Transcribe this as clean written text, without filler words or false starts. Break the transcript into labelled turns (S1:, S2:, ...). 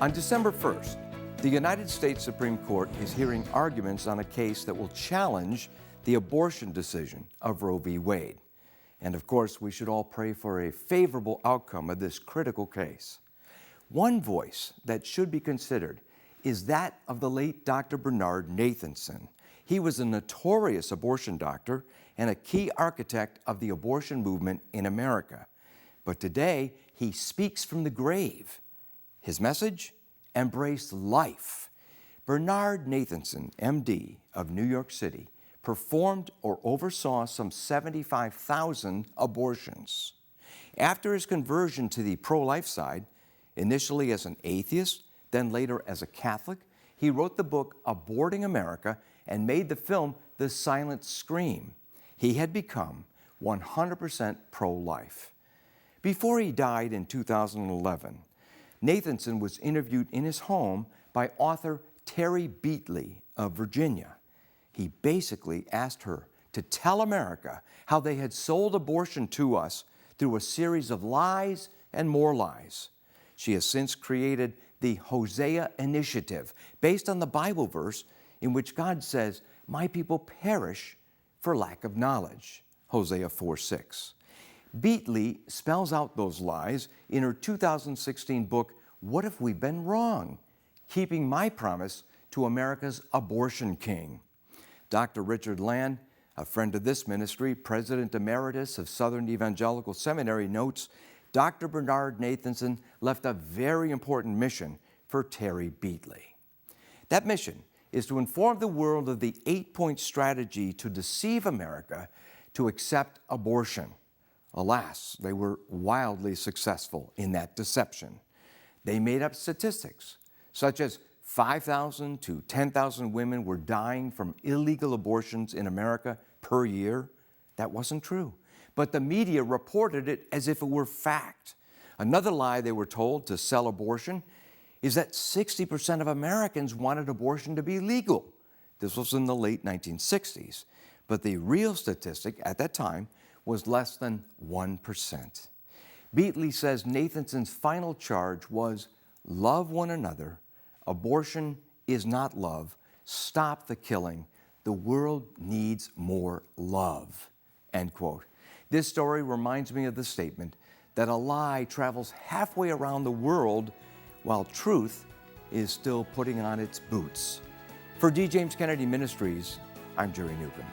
S1: On December 1st, the United States Supreme Court is hearing arguments on a case that will challenge the abortion decision of Roe v. Wade. And of course, we should all pray for a favorable outcome of this critical case. One voice that should be considered is that of the late Dr. Bernard Nathanson. He was a notorious abortion doctor and a key architect of the abortion movement in America. But today, he speaks from the grave. His message? Embrace life. Bernard Nathanson, MD, of New York City, performed or oversaw some 75,000 abortions. After his conversion to the pro-life side, initially as an atheist, then later as a Catholic, he wrote the book Aborting America and made the film The Silent Scream. He had become 100% pro-life. Before he died in 2011, Nathanson was interviewed in his home by author Terry Beatley of Virginia. He basically asked her to tell America how they had sold abortion to us through a series of lies and more lies. She has since created the Hosea Initiative, based on the Bible verse in which God says, "My people perish for lack of knowledge," Hosea 4:6. Beatley spells out those lies in her 2016 book, What If We've Been Wrong? Keeping My Promise to America's Abortion King. Dr. Richard Land, a friend of this ministry, President Emeritus of Southern Evangelical Seminary, notes, Dr. Bernard Nathanson left a very important mission for Terry Beatley. That mission is to inform the world of the 8-point strategy to deceive America to accept abortion. Alas, they were wildly successful in that deception. They made up statistics, such as 5,000 to 10,000 women were dying from illegal abortions in America per year. That wasn't true, but the media reported it as if it were fact. Another lie they were told to sell abortion is that 60% of Americans wanted abortion to be legal. This was in the late 1960s, but the real statistic at that time was less than 1%. Beatley says Nathanson's final charge was, love one another. Abortion is not love. Stop the killing. The world needs more love. End quote. This story reminds me of the statement that a lie travels halfway around the world while truth is still putting on its boots. For D. James Kennedy Ministries, I'm Jerry Newcombe.